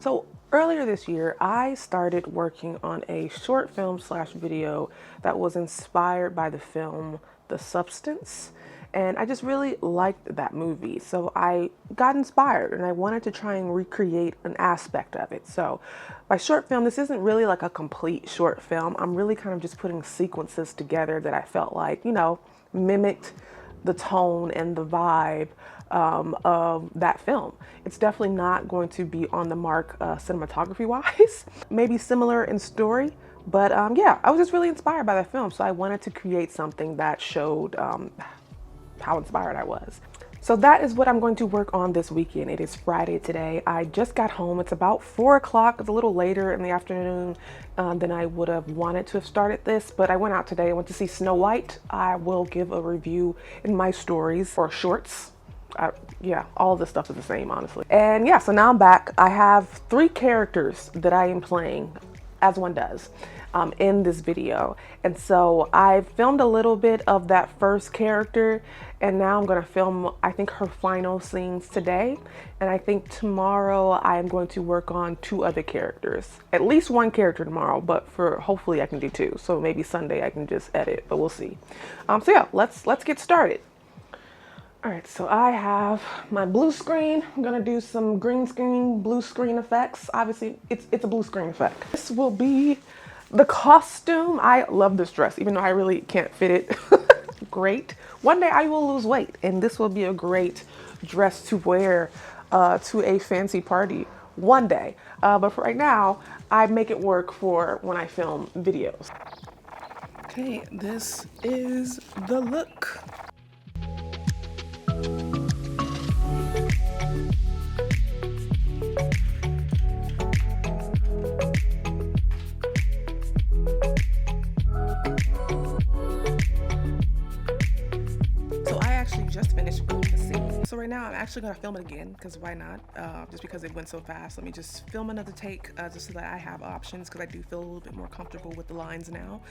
So earlier this year, I started working on a short film slash video that was inspired by the film The Substance. And I just really liked that movie. So I got inspired and I wanted to try and recreate an aspect of it. So by short film, this isn't really like a complete short film. I'm really kind of just putting sequences together that I felt like, mimicked the tone and the vibe of that film. It's definitely not going to be on the mark cinematography wise, maybe similar in story, but yeah, I was just really inspired by that film. So I wanted to create something that showed how inspired I was. So that is what I'm going to work on this weekend. It is Friday today. I just got home. It's about 4 o'clock. It's a little later in the afternoon than I would have wanted to have started this, but I went out today. I went to see Snow White. I will give a review in my stories or shorts. Yeah, all this stuff is the same, honestly. And yeah, so now I'm back. I have 3 characters that I am playing, as one does, in this video. And so I filmed a little bit of that first character, and now I'm gonna film, I think, her final scenes today. And I think tomorrow I am going to work on 2 other characters. At least 1 character tomorrow, but for hopefully I can do 2. So maybe Sunday I can just edit, but we'll see. So yeah, let's get started. All right, so I have my blue screen. I'm gonna do some green screen, blue screen effects. Obviously, it's a blue screen effect. This will be the costume. I love this dress, even though I really can't fit it great. One day I will lose weight, and this will be a great dress to wear to a fancy party one day. But for right now, I make it work for when I film videos. Okay, this is the look. So I actually just finished filming the scene. So right now I'm actually gonna film it again, because why not? Just because it went so fast. Let me just film another take just so that I have options, because I do feel a little bit more comfortable with the lines now.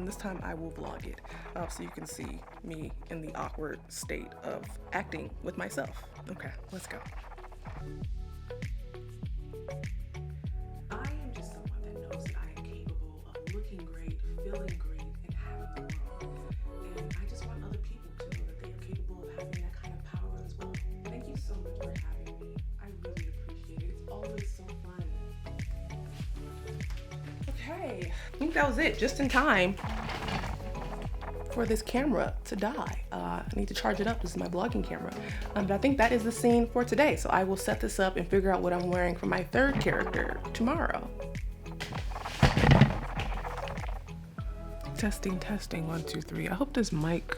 This time I will vlog it so you can see me in the awkward state of acting with myself. Okay, let's go. I am just someone that knows that I am capable of looking great, feeling great, and having the world. And I just want other people to know that they are capable of having that kind of power as well. Thank you so much for having me. I really appreciate it. It's always so fun. Okay, I think that was it, just in time for this camera to die. I need to charge it up. This is my vlogging camera. But I think that is the scene for today. So I will set this up and figure out what I'm wearing for my 3rd character tomorrow. Testing, testing, 1, 2, 3. I hope this mic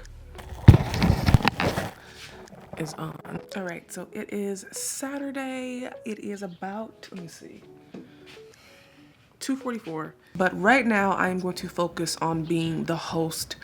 is on. All right, so it is Saturday. It is about, let me see, 2:44. But right now I'm going to focus on being the host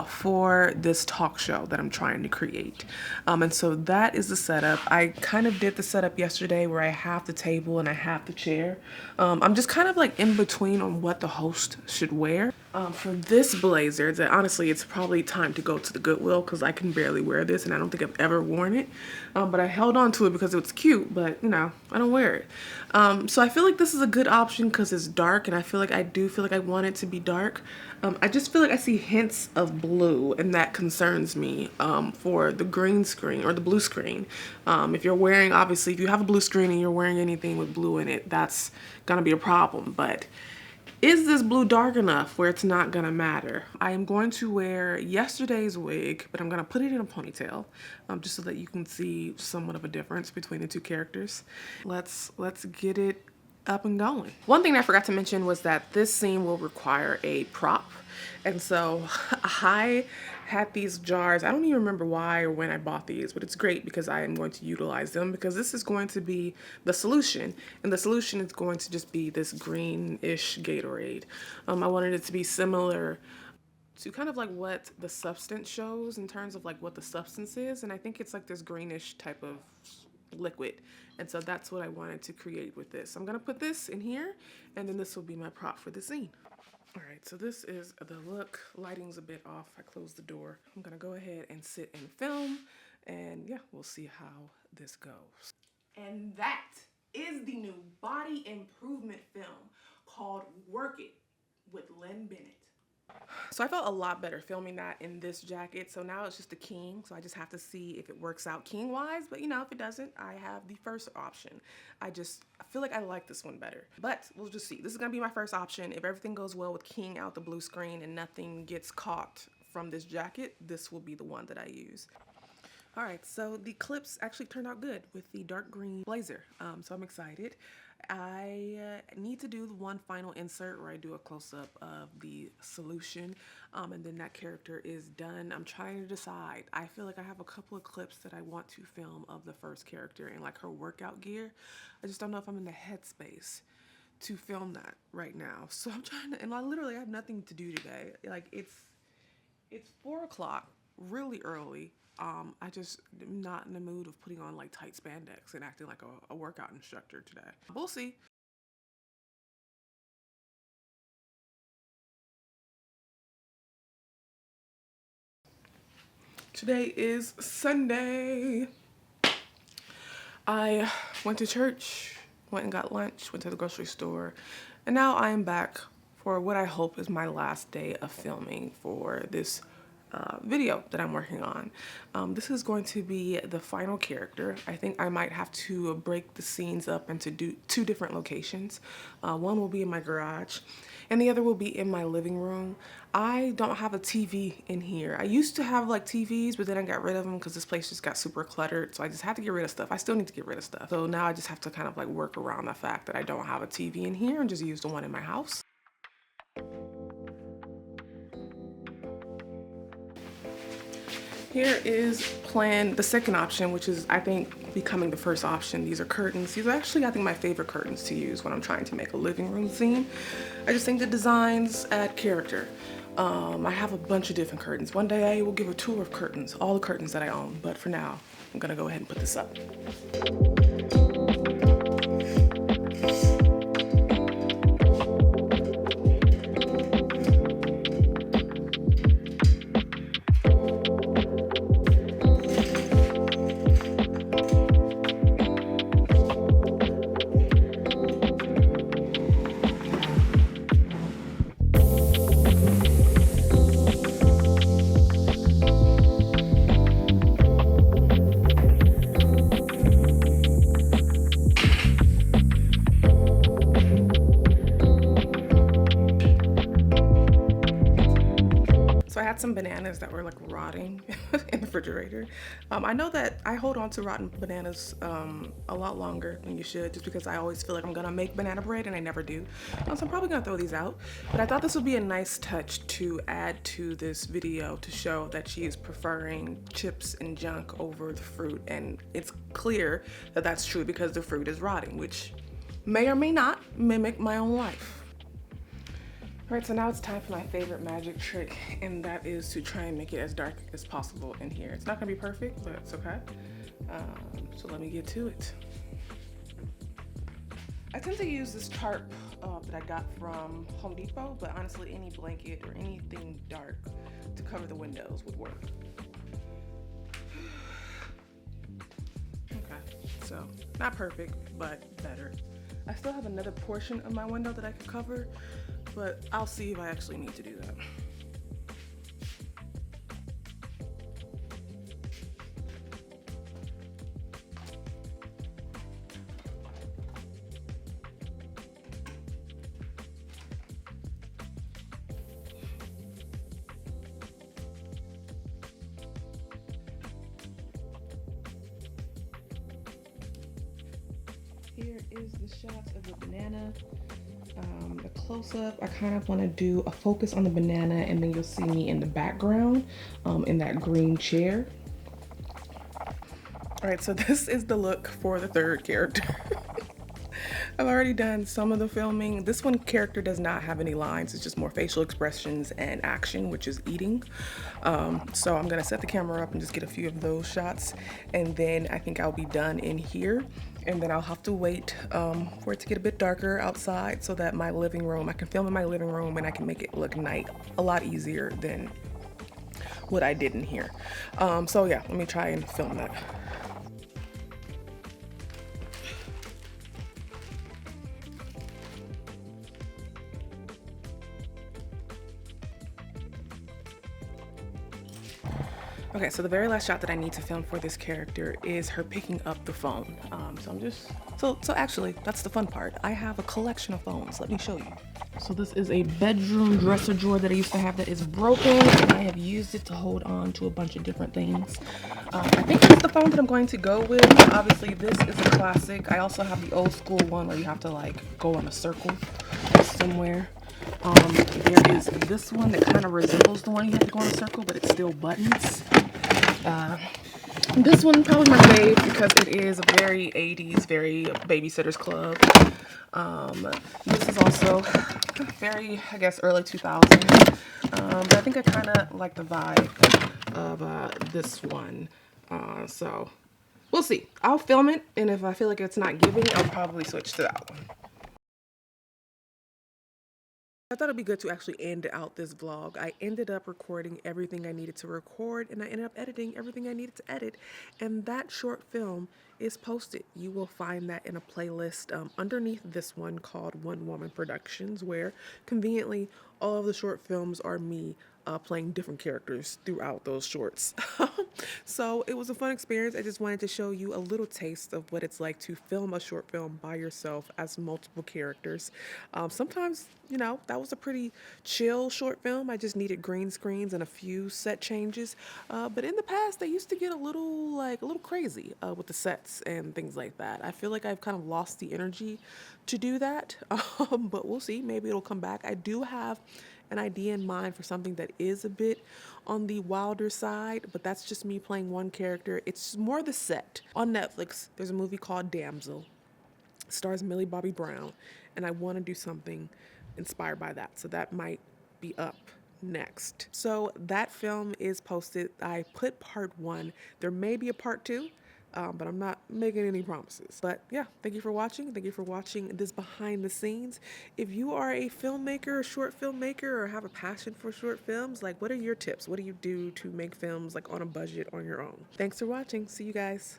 for this talk show that I'm trying to create. And so that is the setup. I kind of did the setup yesterday where I have the table and I have the chair. I'm just kind of like in between on what the host should wear. For this blazer, that honestly, it's probably time to go to the Goodwill because I can barely wear this and I don't think I've ever worn it. But I held on to it because it was cute, but I don't wear it. So I feel like this is a good option because it's dark, and I feel like I do feel like I want it to be dark. I just feel like I see hints of blue, and that concerns me for the green screen or the blue screen. If you're wearing, obviously, if you have a blue screen and you're wearing anything with blue in it, that's gonna be a problem. But is this blue dark enough where it's not gonna matter? I am going to wear yesterday's wig, but I'm gonna put it in a ponytail, just so that you can see somewhat of a difference between the 2 characters. Let's get it up and going. One thing I forgot to mention was that this scene will require a prop. And so I had these jars. I don't even remember why or when I bought these, but it's great because I am going to utilize them because this is going to be the solution. And the solution is going to just be this greenish Gatorade. I wanted it to be similar to kind of like what the substance shows in terms of like what the substance is. And I think it's like this greenish type of liquid. And so that's what I wanted to create with this. I'm gonna put this in here, and then this will be my prop for the scene. All right, so this is the look. Lighting's a bit off. I closed the door. I'm gonna go ahead and sit and film, and yeah, we'll see how this goes. And that is the new body body improvement film called Work It with Lynn Bennett. So I felt a lot better filming that in this jacket. So now it's just a king. So I just have to see if it works out king wise. But you know, if it doesn't, I have the first option. I feel like I like this one better. But we'll just see. This is gonna be my first option. If everything goes well with king out the blue screen and nothing gets caught from this jacket, this will be the one that I use. All right, so the clips actually turned out good with the dark green blazer, so I'm excited. I need to do the one final insert where I do a close-up of the solution, and then that character is done. I'm trying to decide. I feel like I have a couple of clips that I want to film of the first character in like her workout gear. I just don't know if I'm in the headspace to film that right now. So I'm trying to, and I literally have nothing to do today. Like it's 4 o'clock, really early. I just am not in the mood of putting on like tight spandex and acting like a workout instructor today. We'll see. Today is Sunday. I went to church, went and got lunch, went to the grocery store, and now I am back for what I hope is my last day of filming for this video that I'm working on. This is going to be the final character. I think I might have to break the scenes up into two different locations. One will be in my garage and the other will be in my living room. I don't have a TV in here. I used to have like TVs, but then I got rid of them because this place just got super cluttered. So I just had to get rid of stuff. I still need to get rid of stuff. So now I just have to kind of like work around the fact that I don't have a TV in here and just use the one in my house. Here is the second option, which is I think becoming the first option. These are curtains. These are actually I think my favorite curtains to use when I'm trying to make a living room scene. I just think the designs add character. I have a bunch of different curtains. One day I will give a tour of curtains, all the curtains that I own, but for now, I'm gonna go ahead and put this up. Some bananas that were like rotting in the refrigerator. I know that I hold on to rotten bananas a lot longer than you should, just because I always feel like I'm gonna make banana bread and I never do. So I'm probably gonna throw these out, but I thought this would be a nice touch to add to this video to show that she is preferring chips and junk over the fruit, and it's clear that that's true because the fruit is rotting, which may or may not mimic my own life. All right, so now it's time for my favorite magic trick, and that is to try and make it as dark as possible in here. It's not gonna be perfect, but it's okay. So let me get to it. I tend to use this tarp that I got from Home Depot, but honestly, any blanket or anything dark to cover the windows would work. Okay, so not perfect, but better. I still have another portion of my window that I could cover, but I'll see if I actually need to do that. Here is the shots of the banana. The close-up, I kind of want to do a focus on the banana, and then you'll see me in the background in that green chair. All right, so this is the look for the third character. I've already done some of the filming. This one character does not have any lines. It's just more facial expressions and action, which is eating. So I'm gonna set the camera up and just get a few of those shots. And then I think I'll be done in here. And then I'll have to wait for it to get a bit darker outside so that my living room, I can film in my living room and I can make it look night a lot easier than what I did in here. So yeah, let me try and film that. Okay, so the very last shot that I need to film for this character is her picking up the phone. So actually, that's the fun part. I have a collection of phones. Let me show you. So this is a bedroom dresser drawer that I used to have that is broken, and I have used it to hold on to a bunch of different things. I think that's the phone that I'm going to go with. Obviously, this is a classic. I also have the old school one where you have to like go in a circle somewhere. There is this one that kind of resembles the one you have to go in a circle, but it's still buttons. This one probably my fave because it is a very 80s, very Babysitter's Club. This is also very, I guess, early 2000s. But I think I kind of like the vibe of this one. So we'll see. I'll film it, and if I feel like it's not giving, I'll probably switch to that one. I thought it'd be good to actually end out this vlog. I ended up recording everything I needed to record, and I ended up editing everything I needed to edit, and that short film is posted. You will find that in a playlist underneath this one called One Woman Productions, where conveniently all of the short films are me playing different characters throughout those shorts. So it was a fun experience. I just wanted to show you a little taste of what it's like to film a short film by yourself as multiple characters. Sometimes, you know, that was a pretty chill short film. I just needed green screens and a few set changes. But in the past, they used to get a little crazy with the sets and things like that. I feel like I've kind of lost the energy to do that. But we'll see. Maybe it'll come back. I do have an idea in mind for something that is a bit on the wilder side, but that's just me playing one character. It's more the set. On Netflix, there's a movie called Damsel. It stars Millie Bobby Brown, and I want to do something inspired by that. So that might be up next. So that film is posted. I put part 1. There may be a part 2. But I'm not making any promises. But yeah, thank you for watching. Thank you for watching this behind the scenes. If you are a filmmaker, a short filmmaker, or have a passion for short films, like what are your tips? What do you do to make films like on a budget on your own? Thanks for watching. See you guys.